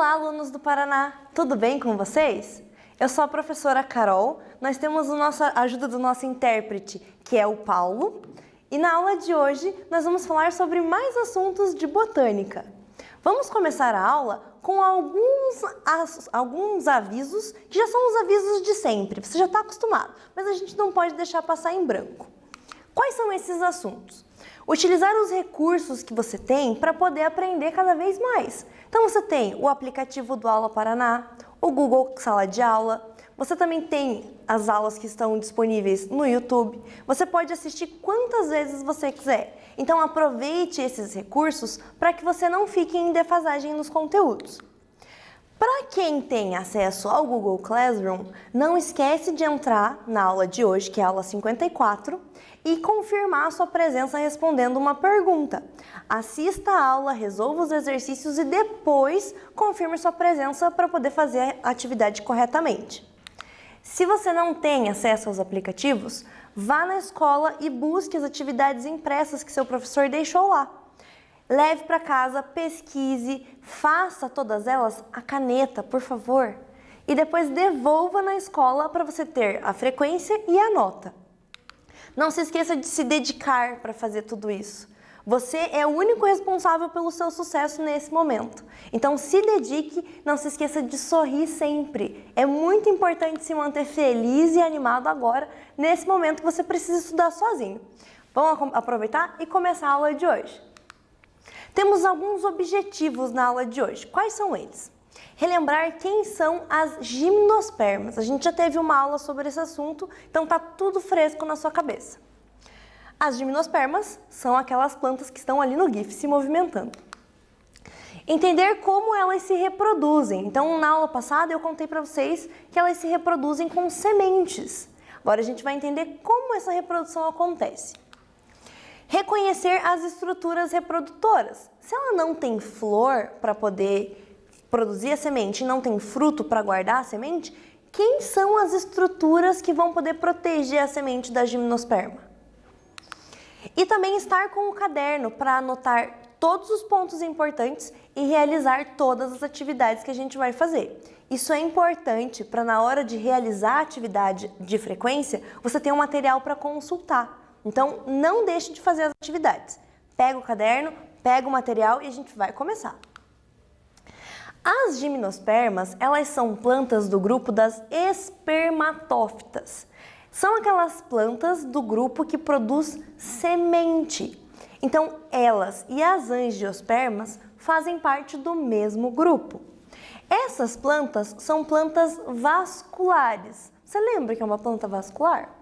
Olá, alunos do Paraná! Tudo bem com vocês? Eu sou a professora Carol, nós temos a ajuda do nosso intérprete, que é o Paulo, e na aula de hoje nós vamos falar sobre mais assuntos de botânica. Vamos começar a aula com alguns avisos, que já são os avisos de sempre, você já está acostumado, mas a gente não pode deixar passar em branco. Quais são esses assuntos? Utilizar os recursos que você tem para poder aprender cada vez mais. Então você tem o aplicativo do Aula Paraná, o Google Sala de Aula, você também tem as aulas que estão disponíveis no YouTube, você pode assistir quantas vezes você quiser. Então aproveite esses recursos para que você não fique em defasagem nos conteúdos. Para quem tem acesso ao Google Classroom, não esquece de entrar na aula de hoje, que é a aula 54, e confirmar a sua presença respondendo uma pergunta. Assista a aula, resolva os exercícios e depois confirme sua presença para poder fazer a atividade corretamente. Se você não tem acesso aos aplicativos, vá na escola e busque as atividades impressas que seu professor deixou lá. Leve para casa, pesquise, faça todas elas a caneta, por favor. E depois devolva na escola para você ter a frequência e a nota. Não se esqueça de se dedicar para fazer tudo isso. Você é o único responsável pelo seu sucesso nesse momento. Então se dedique, não se esqueça de sorrir sempre. É muito importante se manter feliz e animado agora, nesse momento que você precisa estudar sozinho. Vamos aproveitar e começar a aula de hoje. Temos alguns objetivos na aula de hoje. Quais são eles? Relembrar quem são as gimnospermas. A gente já teve uma aula sobre esse assunto, então tá tudo fresco na sua cabeça. As gimnospermas são aquelas plantas que estão ali no GIF se movimentando. Entender como elas se reproduzem. Então, na aula passada eu contei para vocês que elas se reproduzem com sementes. Agora a gente vai entender como essa reprodução acontece. Reconhecer as estruturas reprodutoras. Se ela não tem flor para poder produzir a semente e não tem fruto para guardar a semente, quem são as estruturas que vão poder proteger a semente da gimnosperma? E também estar com o caderno para anotar todos os pontos importantes e realizar todas as atividades que a gente vai fazer. Isso é importante para na hora de realizar a atividade de frequência, você ter um material para consultar. Então, não deixe de fazer as atividades. Pega o caderno, pega o material e a gente vai começar. As gimnospermas, elas são plantas do grupo das espermatófitas. São aquelas plantas do grupo que produz semente. Então, elas e as angiospermas fazem parte do mesmo grupo. Essas plantas são plantas vasculares. Você lembra que é uma planta vascular?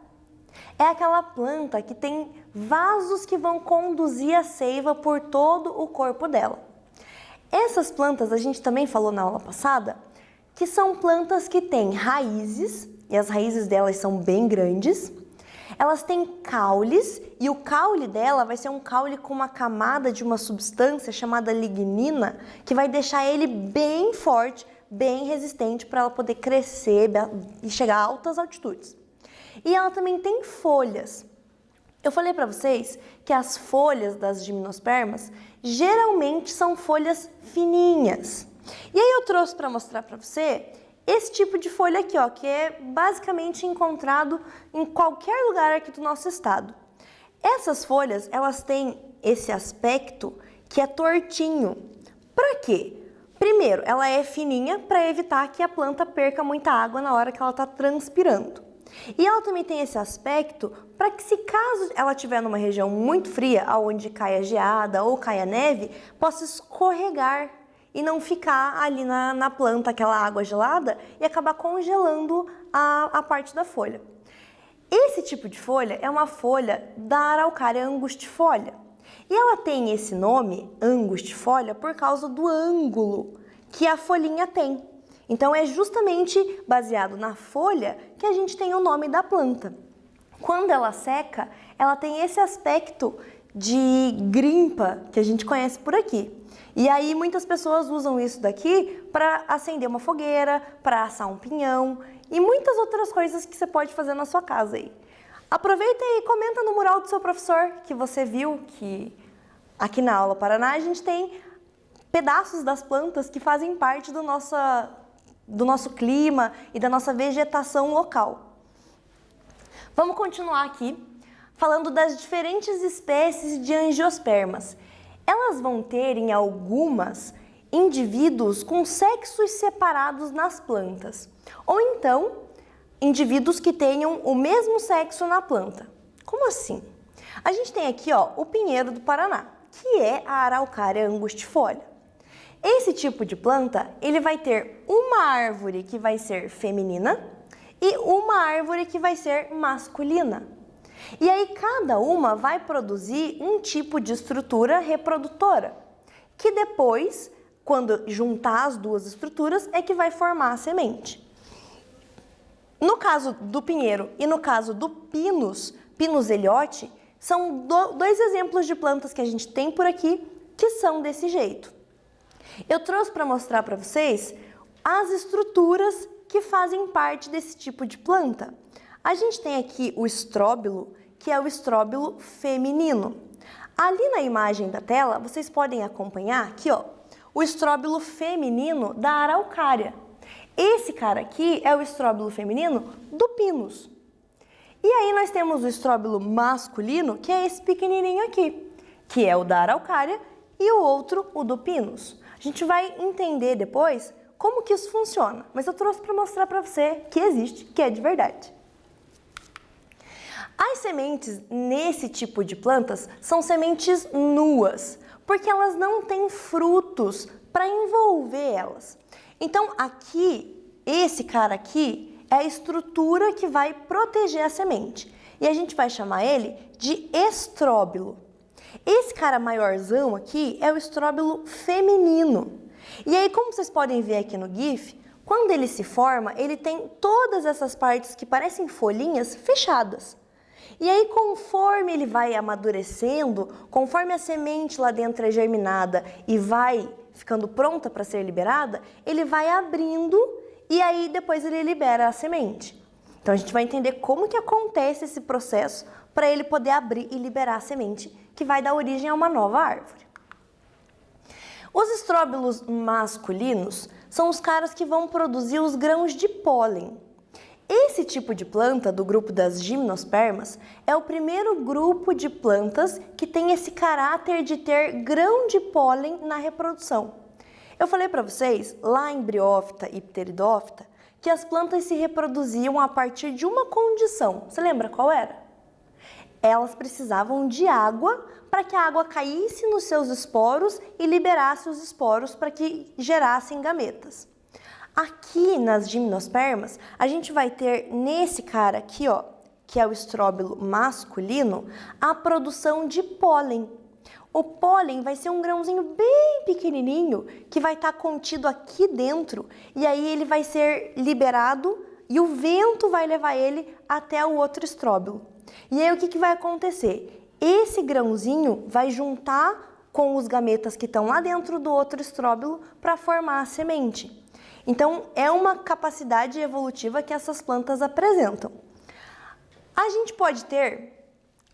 É aquela planta que tem vasos que vão conduzir a seiva por todo o corpo dela. Essas plantas, a gente também falou na aula passada, que são plantas que têm raízes, e as raízes delas são bem grandes. Elas têm caules, e o caule dela vai ser um caule com uma camada de uma substância chamada lignina, que vai deixar ele bem forte, bem resistente para ela poder crescer e chegar a altas altitudes. E ela também tem folhas. Eu falei para vocês que as folhas das gimnospermas geralmente são folhas fininhas. E aí eu trouxe para mostrar para você esse tipo de folha aqui, ó, que é basicamente encontrado em qualquer lugar aqui do nosso estado. Essas folhas, elas têm esse aspecto que é tortinho. Para quê? Primeiro, ela é fininha para evitar que a planta perca muita água na hora que ela está transpirando. E ela também tem esse aspecto para que, se caso ela estiver numa região muito fria, onde caia geada ou caia neve, possa escorregar e não ficar ali na planta aquela água gelada e acabar congelando a parte da folha. Esse tipo de folha é uma folha da araucária angustifolia. E ela tem esse nome, angustifolia, por causa do ângulo que a folhinha tem. Então é justamente baseado na folha que a gente tem o nome da planta. Quando ela seca, ela tem esse aspecto de grimpa que a gente conhece por aqui. E aí muitas pessoas usam isso daqui para acender uma fogueira, para assar um pinhão e muitas outras coisas que você pode fazer na sua casa aí. Aproveita e comenta no mural do seu professor que você viu que aqui na Aula Paraná a gente tem pedaços das plantas que fazem parte do nosso clima e da nossa vegetação local. Vamos continuar aqui falando das diferentes espécies de angiospermas. Elas vão ter, em algumas, indivíduos com sexos separados nas plantas, ou então indivíduos que tenham o mesmo sexo na planta. Como assim? A gente tem aqui, o pinheiro do Paraná, que é a Araucária angustifolia. Esse tipo de planta, ele vai ter uma árvore que vai ser feminina e uma árvore que vai ser masculina. E aí cada uma vai produzir um tipo de estrutura reprodutora, que depois, quando juntar as duas estruturas, é que vai formar a semente. No caso do pinheiro e no caso do Pinus ellioti, são dois exemplos de plantas que a gente tem por aqui que são desse jeito. Eu trouxe para mostrar para vocês as estruturas que fazem parte desse tipo de planta. A gente tem aqui o estróbilo, que é o estróbilo feminino. Ali na imagem da tela, vocês podem acompanhar aqui, o estróbilo feminino da Araucária. Esse cara aqui é o estróbilo feminino do Pinus. E aí nós temos o estróbilo masculino, que é esse pequenininho aqui, que é o da Araucária, e o outro, o do Pinus. A gente vai entender depois como que isso funciona, mas eu trouxe para mostrar para você que existe, que é de verdade. As sementes nesse tipo de plantas são sementes nuas, porque elas não têm frutos para envolver elas. Então aqui, esse cara aqui é a estrutura que vai proteger a semente. E a gente vai chamar ele de estróbilo. Esse cara maiorzão aqui é o estróbilo feminino. E aí, como vocês podem ver aqui no GIF, quando ele se forma, ele tem todas essas partes que parecem folhinhas fechadas. E aí, conforme ele vai amadurecendo, conforme a semente lá dentro é germinada e vai ficando pronta para ser liberada, ele vai abrindo e aí depois ele libera a semente. Então a gente vai entender como que acontece esse processo para ele poder abrir e liberar a semente, que vai dar origem a uma nova árvore. Os estróbilos masculinos são os caras que vão produzir os grãos de pólen. Esse tipo de planta, do grupo das gimnospermas, é o primeiro grupo de plantas que tem esse caráter de ter grão de pólen na reprodução. Eu falei para vocês, lá em Bryophyta e Pteridophyta, que as plantas se reproduziam a partir de uma condição. Você lembra qual era? Elas precisavam de água para que a água caísse nos seus esporos e liberasse os esporos para que gerassem gametas. Aqui nas gimnospermas, a gente vai ter nesse cara aqui, que é o estróbilo masculino, a produção de pólen. O pólen vai ser um grãozinho bem pequenininho que vai estar contido aqui dentro e aí ele vai ser liberado e o vento vai levar ele até o outro estróbilo. E aí o que vai acontecer? Esse grãozinho vai juntar com os gametas que estão lá dentro do outro estróbilo para formar a semente. Então, é uma capacidade evolutiva que essas plantas apresentam. A gente pode ter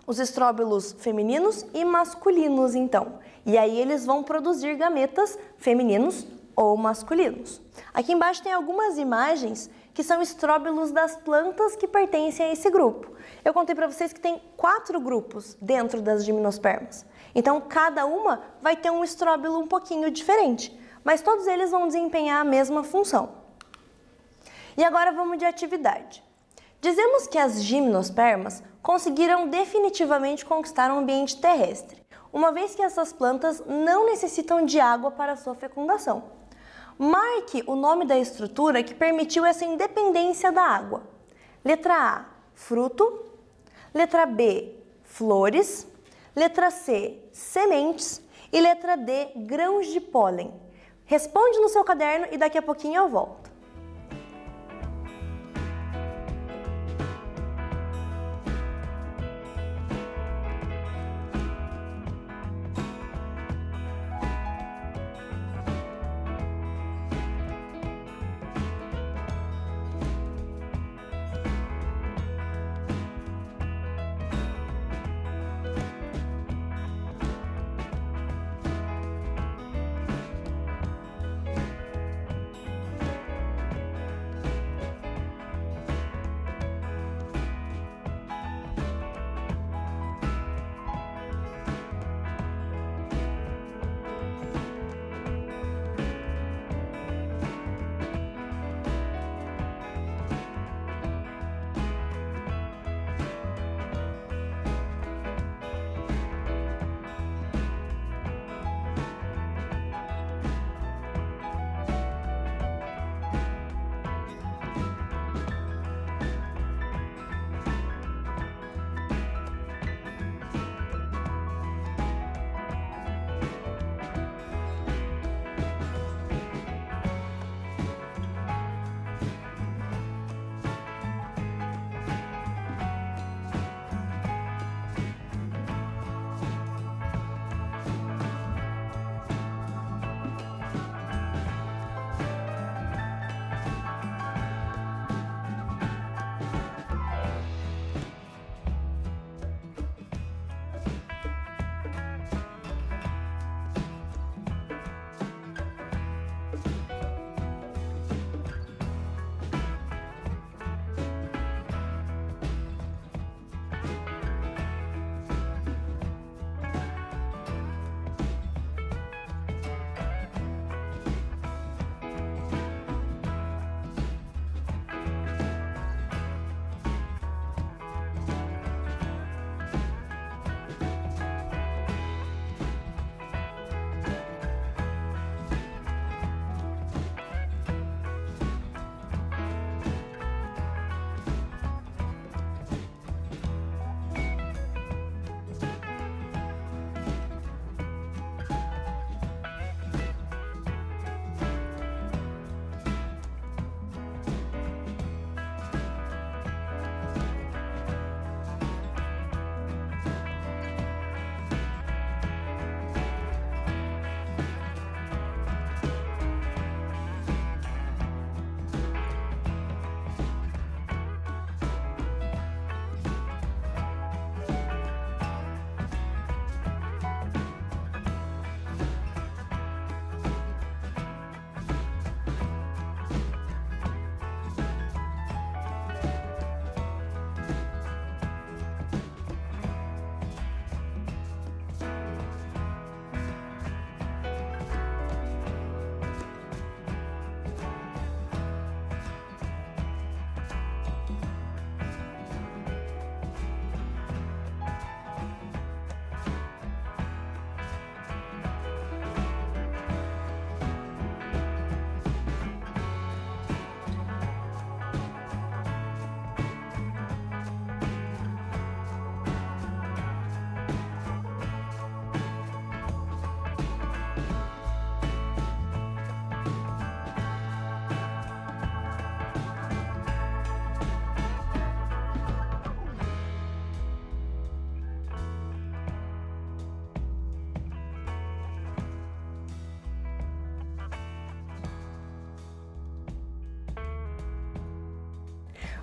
os estróbilos femininos e masculinos, então. E aí eles vão produzir gametas femininos ou masculinos. Aqui embaixo tem algumas imagens que são estróbilos das plantas que pertencem a esse grupo. Eu contei para vocês que tem 4 grupos dentro das gimnospermas. Então, cada uma vai ter um estróbilo um pouquinho diferente, mas todos eles vão desempenhar a mesma função. E agora vamos de atividade. Dizemos que as gimnospermas conseguiram definitivamente conquistar o ambiente terrestre, uma vez que essas plantas não necessitam de água para sua fecundação. Marque o nome da estrutura que permitiu essa independência da água. Letra A, fruto. Letra B, flores. Letra C, sementes. E letra D, grãos de pólen. Responde no seu caderno e daqui a pouquinho eu volto.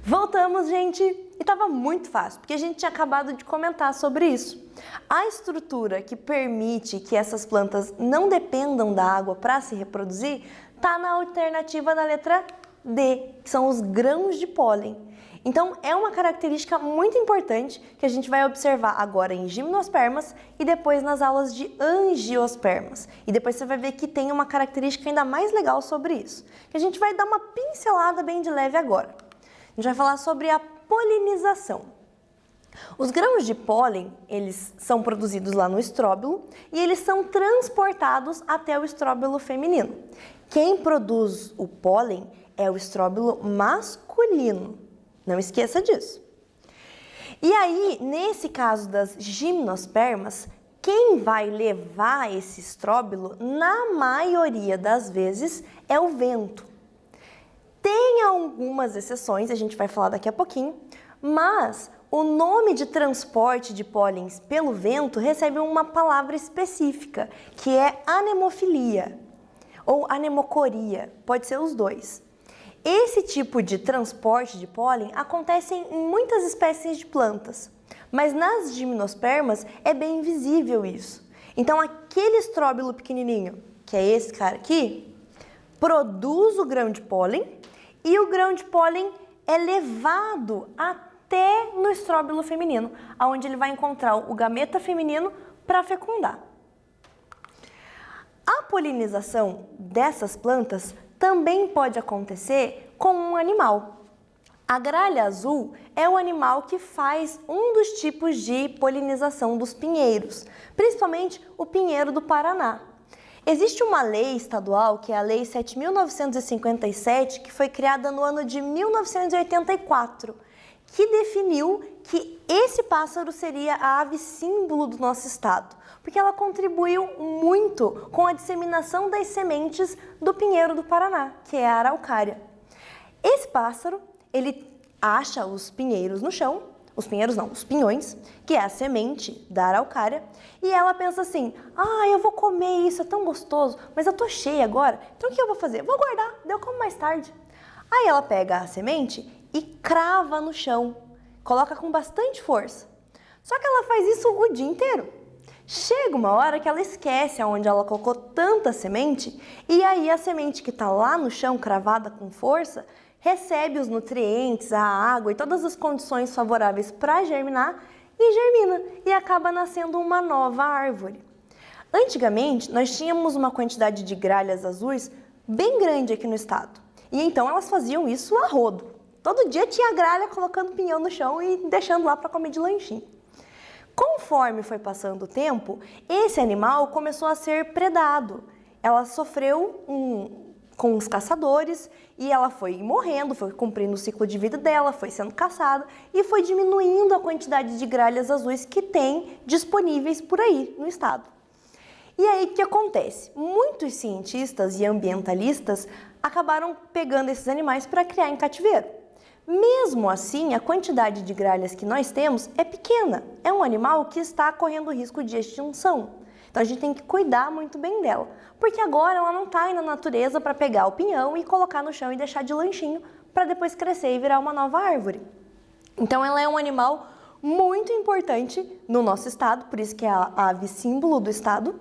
Voltamos, gente, e estava muito fácil, porque a gente tinha acabado de comentar sobre isso. A estrutura que permite que essas plantas não dependam da água para se reproduzir está na alternativa da letra D, que são os grãos de pólen. Então, é uma característica muito importante que a gente vai observar agora em gimnospermas e depois nas aulas de angiospermas. E depois você vai ver que tem uma característica ainda mais legal sobre isso, que a gente vai dar uma pincelada bem de leve agora. A gente vai falar sobre a polinização. Os grãos de pólen, eles são produzidos lá no estróbilo e eles são transportados até o estróbilo feminino. Quem produz o pólen é o estróbilo masculino. Não esqueça disso. E aí, nesse caso das gimnospermas, quem vai levar esse estróbilo, na maioria das vezes, é o vento. Tem algumas exceções, a gente vai falar daqui a pouquinho, mas o nome de transporte de pólens pelo vento recebe uma palavra específica, que é anemofilia ou anemocoria, pode ser os dois. Esse tipo de transporte de pólen acontece em muitas espécies de plantas, mas nas gimnospermas é bem visível isso. Então, aquele estróbilo pequenininho, que é esse cara aqui, produz o grão de pólen e o grão de pólen é levado até no estróbilo feminino, onde ele vai encontrar o gameta feminino para fecundar. A polinização dessas plantas também pode acontecer com um animal. A gralha azul é o animal que faz um dos tipos de polinização dos pinheiros, principalmente o pinheiro do Paraná. Existe uma lei estadual, que é a Lei 7.957, que foi criada no ano de 1984, que definiu que esse pássaro seria a ave símbolo do nosso estado, porque ela contribuiu muito com a disseminação das sementes do pinheiro do Paraná, que é a araucária. Esse pássaro, ele acha os pinheiros no chão, os pinhões, que é a semente da araucária, e ela pensa assim, eu vou comer isso, é tão gostoso, mas eu tô cheia agora, então o que eu vou fazer? Vou guardar, daí eu como mais tarde. Aí ela pega a semente e crava no chão, coloca com bastante força. Só que ela faz isso o dia inteiro. Chega uma hora que ela esquece aonde ela colocou tanta semente e aí a semente que está lá no chão, cravada com força, recebe os nutrientes, a água e todas as condições favoráveis para germinar e germina e acaba nascendo uma nova árvore. Antigamente, nós tínhamos uma quantidade de gralhas azuis bem grande aqui no estado e então elas faziam isso a rodo. Todo dia tinha gralha colocando pinhão no chão e deixando lá para comer de lanchinho. Conforme foi passando o tempo, esse animal começou a ser predado. Ela sofreu com os caçadores e ela foi morrendo, foi cumprindo o ciclo de vida dela, foi sendo caçada e foi diminuindo a quantidade de gralhas azuis que tem disponíveis por aí no estado. E aí o que acontece? Muitos cientistas e ambientalistas acabaram pegando esses animais para criar em cativeiro. Mesmo assim, a quantidade de gralhas que nós temos é pequena. É um animal que está correndo risco de extinção. Então a gente tem que cuidar muito bem dela, porque agora ela não está aí na natureza para pegar o pinhão e colocar no chão e deixar de lanchinho para depois crescer e virar uma nova árvore. Então ela é um animal muito importante no nosso estado, por isso que é a ave símbolo do estado,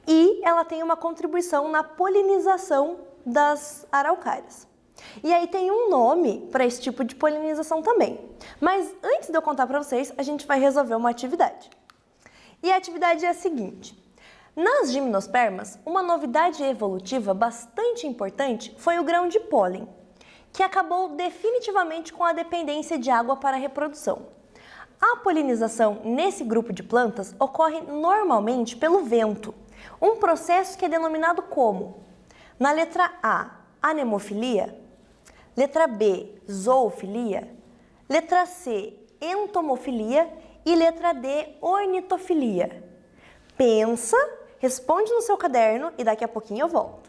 e ela tem uma contribuição na polinização das araucárias. E aí tem um nome para esse tipo de polinização também. Mas antes de eu contar para vocês, a gente vai resolver uma atividade. E a atividade é a seguinte. Nas gimnospermas, uma novidade evolutiva bastante importante foi o grão de pólen, que acabou definitivamente com a dependência de água para a reprodução. A polinização nesse grupo de plantas ocorre normalmente pelo vento, um processo que é denominado como, na letra A, anemofilia, letra B, zoofilia, letra C, entomofilia e letra D, ornitofilia. Pensa, responde no seu caderno e daqui a pouquinho eu volto.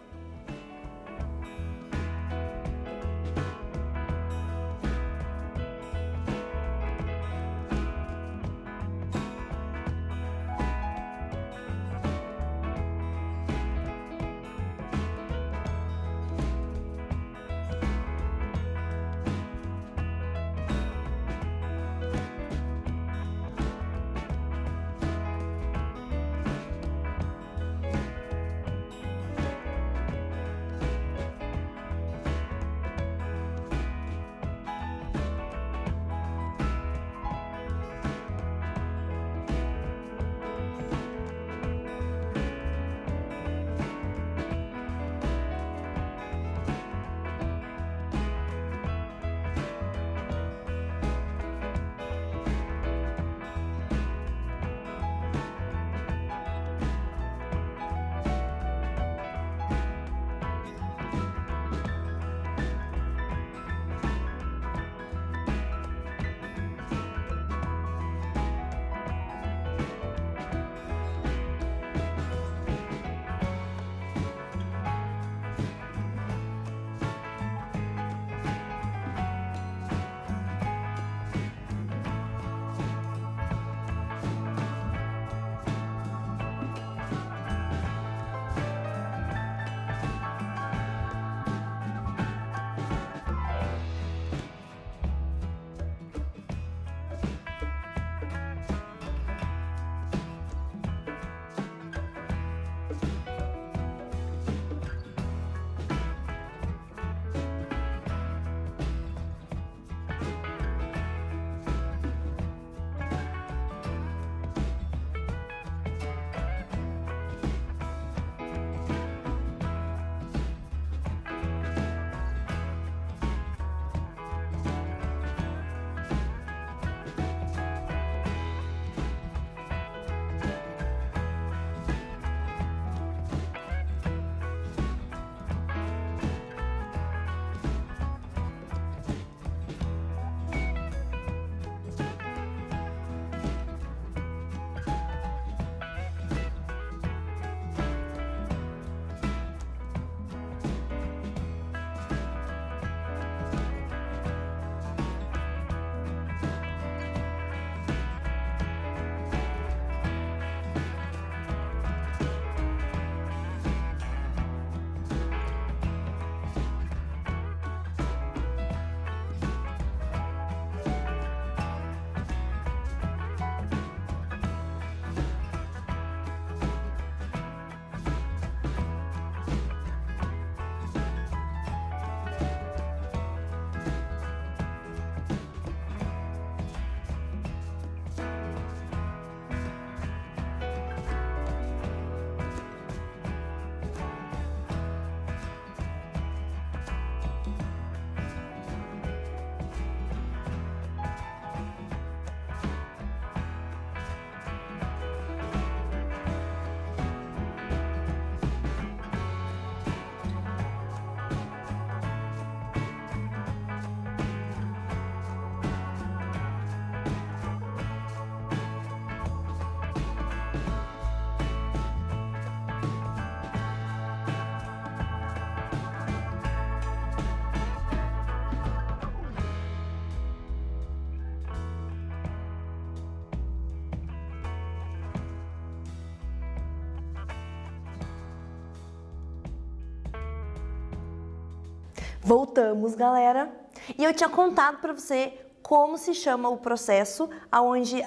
Voltamos, galera! E eu tinha contado para você como se chama o processo onde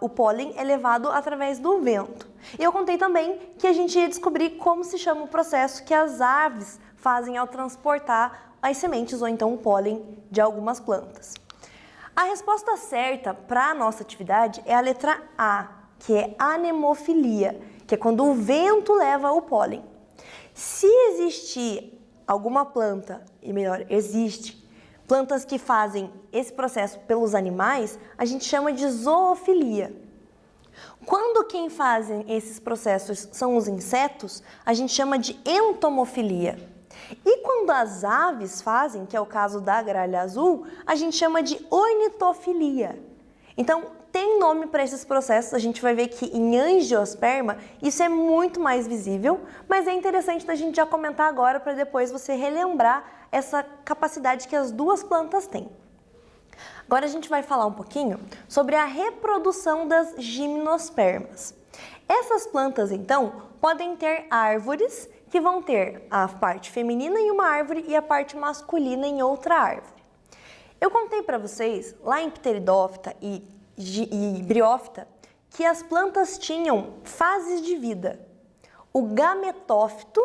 o pólen é levado através do vento. E eu contei também que a gente ia descobrir como se chama o processo que as aves fazem ao transportar as sementes ou então o pólen de algumas plantas. A resposta certa para a nossa atividade é a letra A, que é anemofilia, que é quando o vento leva o pólen. Se existir alguma planta, e melhor, existe plantas que fazem esse processo pelos animais, a gente chama de zoofilia. Quando quem fazem esses processos são os insetos, a gente chama de entomofilia. E quando as aves fazem, que é o caso da gralha azul, a gente chama de ornitofilia. Então, tem nome para esses processos, a gente vai ver que em angiosperma isso é muito mais visível, mas é interessante da gente já comentar agora para depois você relembrar essa capacidade que as duas plantas têm. Agora a gente vai falar um pouquinho sobre a reprodução das gimnospermas. Essas plantas, então, podem ter árvores que vão ter a parte feminina em uma árvore e a parte masculina em outra árvore. Eu contei para vocês, lá em Pteridófita e Briófita, que as plantas tinham fases de vida. O gametófito,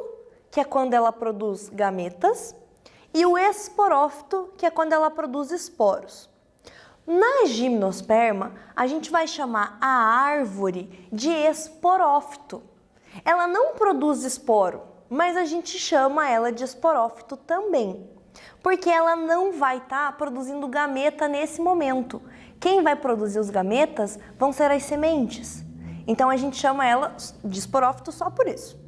que é quando ela produz gametas, e o esporófito, que é quando ela produz esporos. Na gimnosperma, a gente vai chamar a árvore de esporófito. Ela não produz esporo, mas a gente chama ela de esporófito também, porque ela não vai estar produzindo gameta nesse momento. Quem vai produzir os gametas vão ser as sementes. Então a gente chama ela de esporófito só por isso.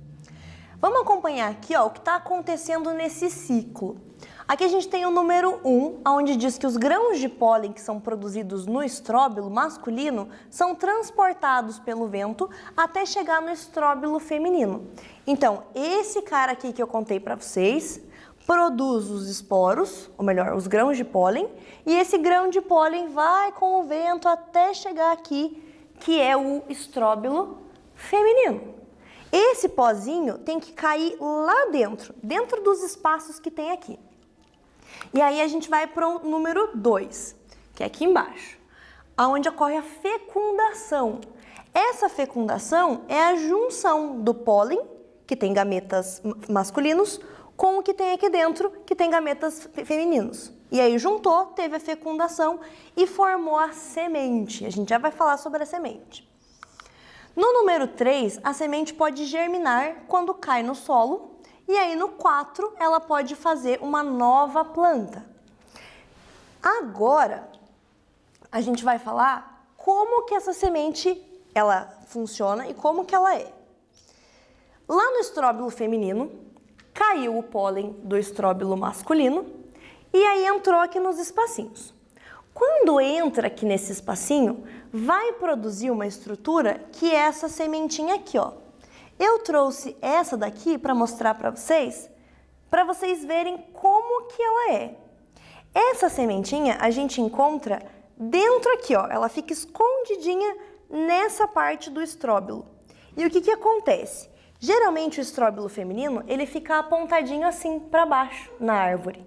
Vamos acompanhar aqui o que está acontecendo nesse ciclo. Aqui a gente tem o número 1, onde diz que os grãos de pólen que são produzidos no estróbilo masculino são transportados pelo vento até chegar no estróbilo feminino. Então, esse cara aqui que eu contei para vocês produz os esporos, ou melhor, os grãos de pólen, e esse grão de pólen vai com o vento até chegar aqui, que é o estróbilo feminino. Esse pozinho tem que cair lá dentro dos espaços que tem aqui. E aí a gente vai para o número 2, que é aqui embaixo, onde ocorre a fecundação. Essa fecundação é a junção do pólen, que tem gametas masculinos, com o que tem aqui dentro, que tem gametas femininos. E aí juntou, teve a fecundação e formou a semente. A gente já vai falar sobre a semente. No número 3, a semente pode germinar quando cai no solo, e aí no 4 ela pode fazer uma nova planta. Agora, a gente vai falar como que essa semente ela funciona e como que ela é. Lá no estróbilo feminino, caiu o pólen do estróbilo masculino e aí entrou aqui nos espacinhos. Quando entra aqui nesse espacinho, vai produzir uma estrutura que é essa sementinha aqui, ó. Eu trouxe essa daqui para mostrar para vocês verem como que ela é. Essa sementinha a gente encontra dentro aqui, ó. Ela fica escondidinha nessa parte do estróbilo. E o que que acontece? Geralmente o estróbilo feminino, ele fica apontadinho assim para baixo na árvore.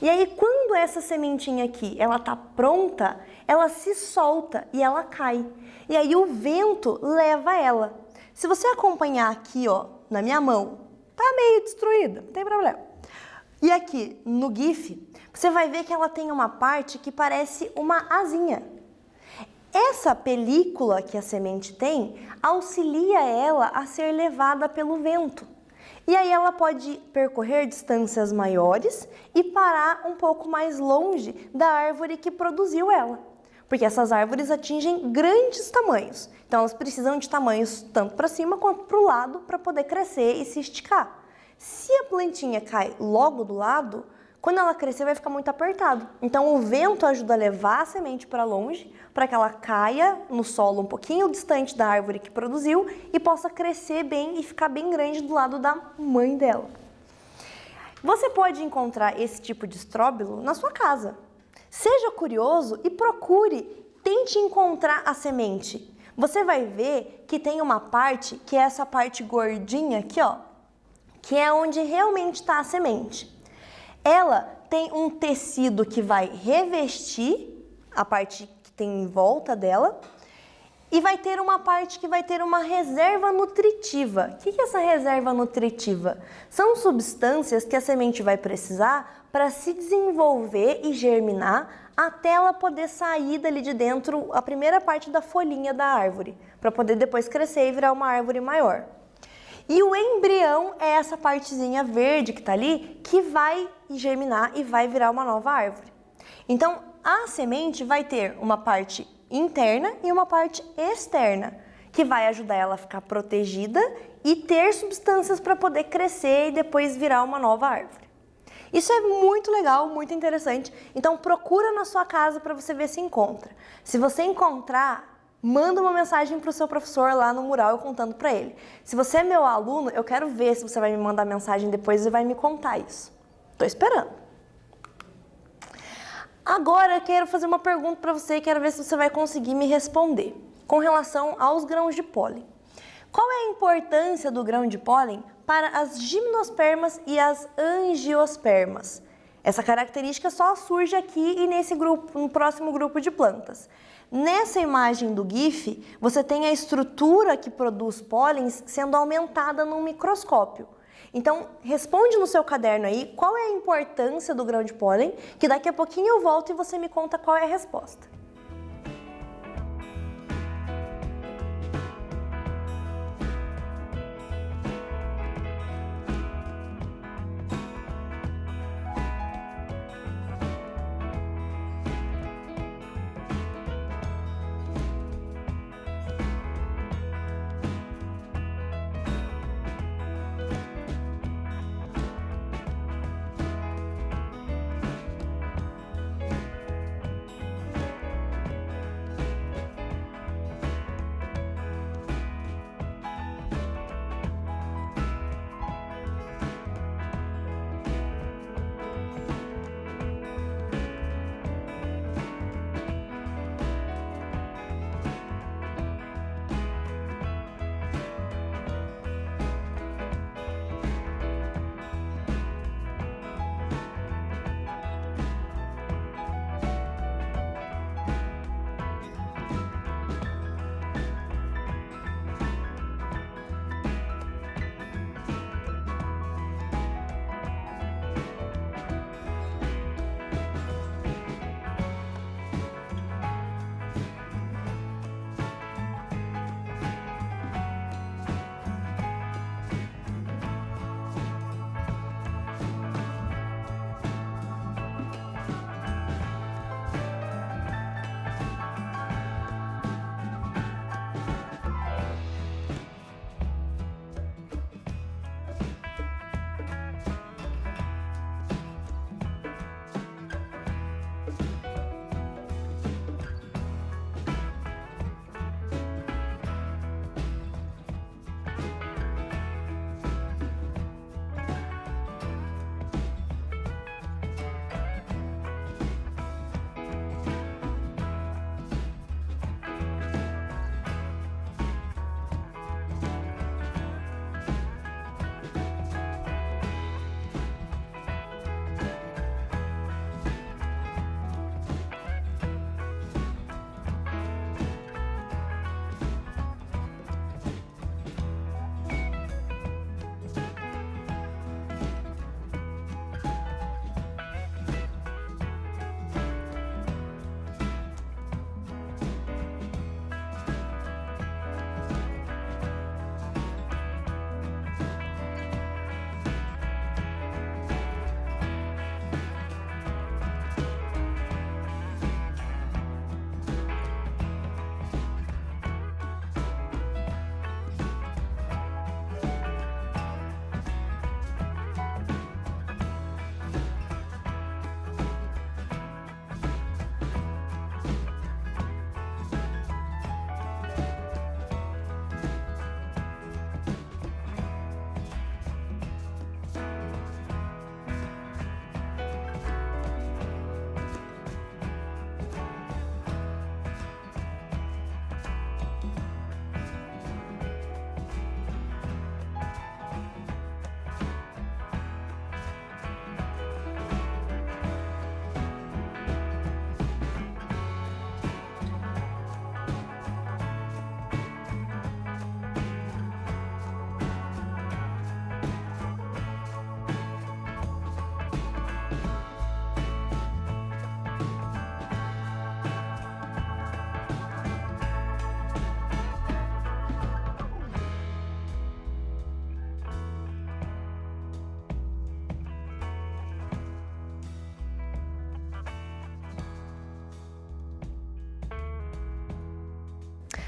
E aí quando essa sementinha aqui, ela tá pronta, ela se solta e ela cai. E aí o vento leva ela. Se você acompanhar aqui, ó, na minha mão, tá meio destruída, não tem problema. E aqui no GIF, você vai ver que ela tem uma parte que parece uma asinha. Essa película que a semente tem auxilia ela a ser levada pelo vento. E aí ela pode percorrer distâncias maiores e parar um pouco mais longe da árvore que produziu ela. Porque essas árvores atingem grandes tamanhos. Então elas precisam de tamanhos tanto para cima quanto para o lado para poder crescer e se esticar. Se a plantinha cai logo do lado, quando ela crescer vai ficar muito apertado. Então o vento ajuda a levar a semente para longe, para que ela caia no solo um pouquinho distante da árvore que produziu e possa crescer bem e ficar bem grande do lado da mãe dela. Você pode encontrar esse tipo de estróbilo na sua casa. Seja curioso e procure, tente encontrar a semente. Você vai ver que tem uma parte, que é essa parte gordinha aqui, ó, que é onde realmente está a semente. Ela tem um tecido que vai revestir a parte que tem em volta dela e vai ter uma parte que vai ter uma reserva nutritiva. O que é essa reserva nutritiva? São substâncias que a semente vai precisar para se desenvolver e germinar até ela poder sair dali de dentro, a primeira parte da folhinha da árvore, para poder depois crescer e virar uma árvore maior. E o embrião é essa partezinha verde que está ali, que vai germinar e vai virar uma nova árvore. Então, a semente vai ter uma parte interna e uma parte externa, que vai ajudar ela a ficar protegida e ter substâncias para poder crescer e depois virar uma nova árvore. Isso é muito legal, muito interessante. Então, procura na sua casa para você ver se encontra. Se você encontrar, manda uma mensagem para o seu professor lá no mural, eu contando para ele. Se você é meu aluno, eu quero ver se você vai me mandar mensagem depois e vai me contar isso. Estou esperando. Agora eu quero fazer uma pergunta para você e quero ver se você vai conseguir me responder. Com relação aos grãos de pólen. Qual é a importância do grão de pólen para as gimnospermas e as angiospermas? Essa característica só surge aqui e nesse grupo, no próximo grupo de plantas. Nessa imagem do GIF, você tem a estrutura que produz pólens sendo aumentada num microscópio. Então, responde no seu caderno aí qual é a importância do grão de pólen, que daqui a pouquinho eu volto e você me conta qual é a resposta.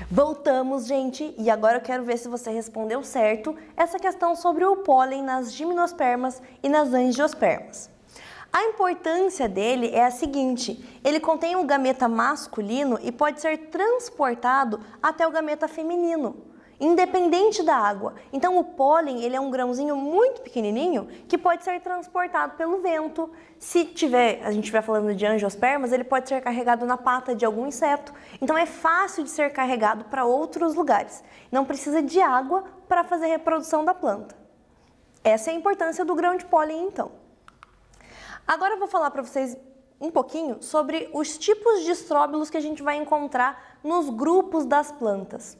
Voltamos, gente, e agora eu quero ver se você respondeu certo essa questão sobre o pólen nas gimnospermas e nas angiospermas. A importância dele é a seguinte: ele contém o gameta masculino e pode ser transportado até o gameta feminino, independente da água. Então o pólen, ele é um grãozinho muito pequenininho que pode ser transportado pelo vento. Se tiver, a gente estiver falando de angiospermas, ele pode ser carregado na pata de algum inseto. Então é fácil de ser carregado para outros lugares. Não precisa de água para fazer a reprodução da planta. Essa é a importância do grão de pólen, então. Agora eu vou falar para vocês um pouquinho sobre os tipos de estróbilos que a gente vai encontrar nos grupos das plantas.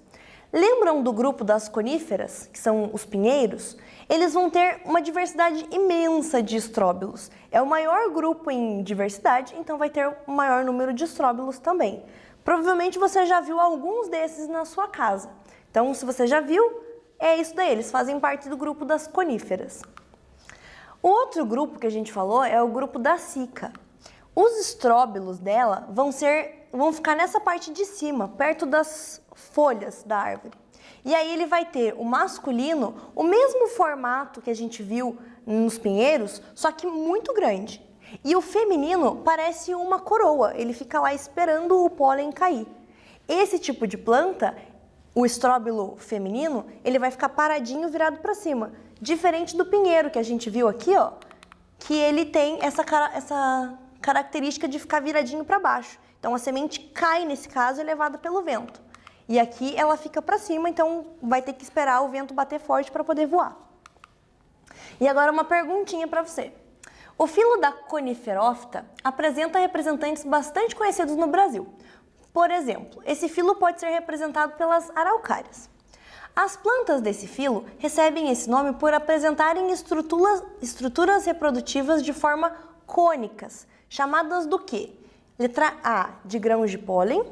Lembram do grupo das coníferas, que são os pinheiros? Eles vão ter uma diversidade imensa de estróbilos. É o maior grupo em diversidade, então vai ter o maior número de estróbilos também. Provavelmente você já viu alguns desses na sua casa. Então, se você já viu, é isso daí, eles fazem parte do grupo das coníferas. O outro grupo que a gente falou é o grupo da cica. Os estróbilos dela vão ficar nessa parte de cima, perto das folhas da árvore. E aí ele vai ter o masculino, o mesmo formato que a gente viu nos pinheiros, só que muito grande. E o feminino parece uma coroa, ele fica lá esperando o pólen cair. Esse tipo de planta, o estróbilo feminino, ele vai ficar paradinho, virado para cima. Diferente do pinheiro que a gente viu aqui, ó, que ele tem essa característica de ficar viradinho para baixo. Então a semente cai, nesse caso, é levada pelo vento. E aqui ela fica para cima, então vai ter que esperar o vento bater forte para poder voar. E agora uma perguntinha para você. O filo da Coniferófita apresenta representantes bastante conhecidos no Brasil. Por exemplo, esse filo pode ser representado pelas araucárias. As plantas desse filo recebem esse nome por apresentarem estruturas reprodutivas de forma cônicas, chamadas do quê? Letra A, de grãos de pólen,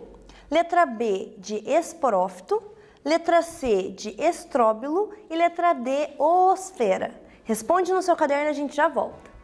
letra B, de esporófito, letra C, de estróbilo e letra D, oosfera. Responde no seu caderno e a gente já volta.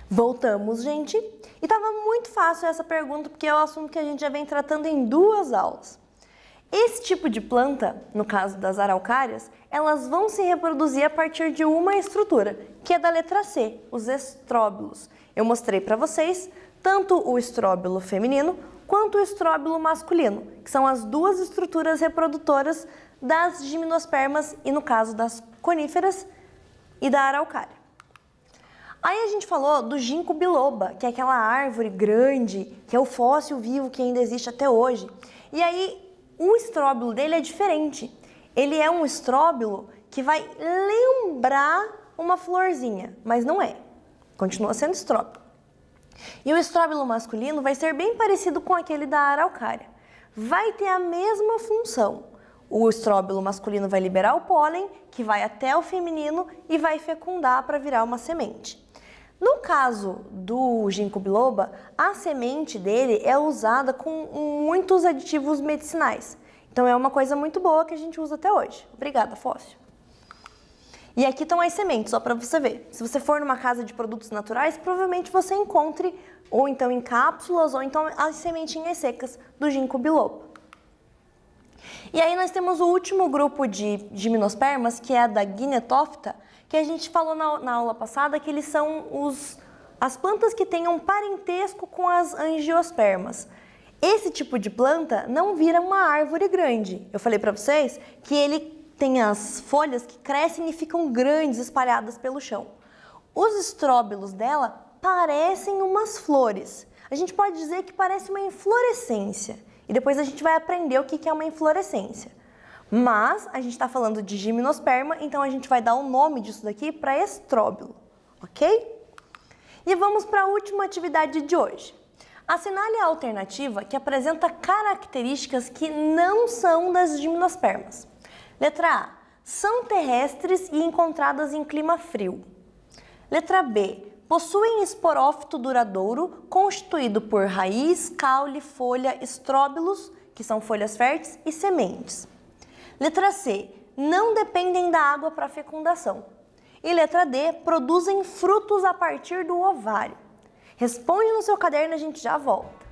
Voltamos, gente. E estava muito fácil essa pergunta, porque é o assunto que a gente já vem tratando em 2 aulas. Esse tipo de planta, no caso das araucárias, elas vão se reproduzir a partir de uma estrutura, que é da letra C, os estróbilos. Eu mostrei para vocês tanto o estróbilo feminino quanto o estróbilo masculino, que são as 2 estruturas reprodutoras das gimnospermas e, no caso, das coníferas e da araucária. Aí a gente falou do ginkgo biloba, que é aquela árvore grande, que é o fóssil vivo que ainda existe até hoje. E aí o estróbilo dele é diferente. Ele é um estróbilo que vai lembrar uma florzinha, mas não é. Continua sendo estróbilo. E o estróbilo masculino vai ser bem parecido com aquele da araucária. Vai ter a mesma função. O estróbilo masculino vai liberar o pólen, que vai até o feminino e vai fecundar para virar uma semente. No caso do ginkgo biloba, a semente dele é usada com muitos aditivos medicinais. Então é uma coisa muito boa que a gente usa até hoje. Obrigada, Fóssil. E aqui estão as sementes, só para você ver. Se você for numa casa de produtos naturais, provavelmente você encontre ou então em cápsulas ou então as sementinhas secas do ginkgo biloba. E aí nós temos o último grupo de gimnospermas, que é a da Gnetophyta, que a gente falou na aula passada que eles são as plantas que têm um parentesco com as angiospermas. Esse tipo de planta não vira uma árvore grande. Eu falei para vocês que ele tem as folhas que crescem e ficam grandes, espalhadas pelo chão. Os estróbilos dela parecem umas flores. A gente pode dizer que parece uma inflorescência. E depois a gente vai aprender o que é uma inflorescência. Mas a gente está falando de gimnosperma, então a gente vai dar o nome disso daqui para estróbilo, ok? E vamos para a última atividade de hoje. Assinale a alternativa que apresenta características que não são das gimnospermas. Letra A. São terrestres e encontradas em clima frio. Letra B. Possuem esporófito duradouro constituído por raiz, caule, folha, estróbilos, que são folhas férteis, e sementes. Letra C. Não dependem da água para fecundação. E letra D. Produzem frutos a partir do ovário. Responde no seu caderno e a gente já volta.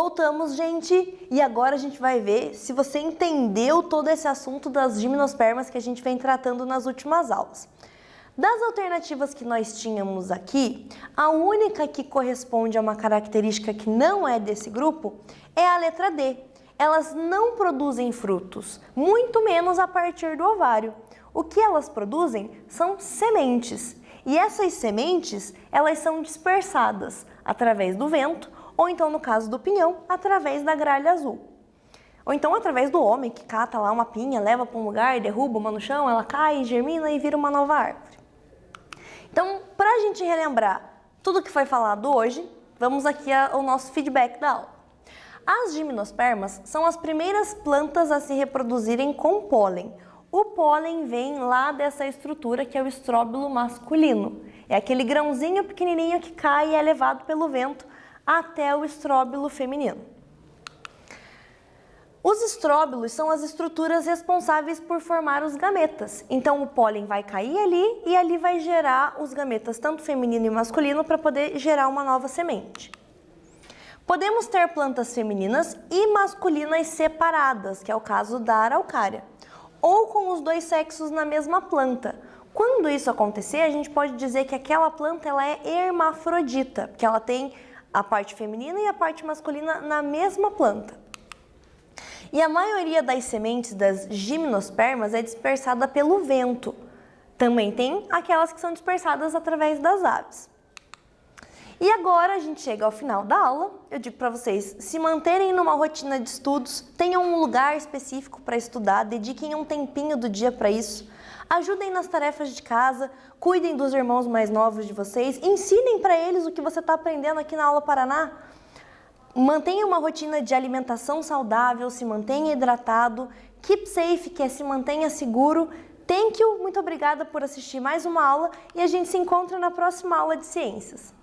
Voltamos, gente, e agora a gente vai ver se você entendeu todo esse assunto das gimnospermas que a gente vem tratando nas últimas aulas. Das alternativas que nós tínhamos aqui, a única que corresponde a uma característica que não é desse grupo é a letra D. Elas não produzem frutos, muito menos a partir do ovário. O que elas produzem são sementes, e essas sementes, elas são dispersadas através do vento, ou então, no caso do pinhão, através da gralha azul. Ou então, através do homem que cata lá uma pinha, leva para um lugar, derruba uma no chão, ela cai, germina e vira uma nova árvore. Então, para a gente relembrar tudo que foi falado hoje, vamos aqui ao nosso feedback da aula. As gimnospermas são as primeiras plantas a se reproduzirem com pólen. O pólen vem lá dessa estrutura que é o estróbilo masculino. É aquele grãozinho pequenininho que cai e é levado pelo vento até o estróbilo feminino. Os estróbilos são as estruturas responsáveis por formar os gametas. Então, o pólen vai cair ali e ali vai gerar os gametas, tanto feminino e masculino, para poder gerar uma nova semente. Podemos ter plantas femininas e masculinas separadas, que é o caso da araucária, ou com os dois sexos na mesma planta. Quando isso acontecer, a gente pode dizer que aquela planta ela é hermafrodita, porque ela tem a parte feminina e a parte masculina na mesma planta. E a maioria das sementes das gimnospermas é dispersada pelo vento. Também tem aquelas que são dispersadas através das aves. E agora a gente chega ao final da aula. Eu digo para vocês se manterem numa rotina de estudos, tenham um lugar específico para estudar, dediquem um tempinho do dia para isso. Ajudem nas tarefas de casa, cuidem dos irmãos mais novos de vocês, ensinem para eles o que você está aprendendo aqui na Aula Paraná. Mantenha uma rotina de alimentação saudável, se mantenha hidratado, keep safe, que é se mantenha seguro. Thank you, muito obrigada por assistir mais uma aula e a gente se encontra na próxima aula de ciências.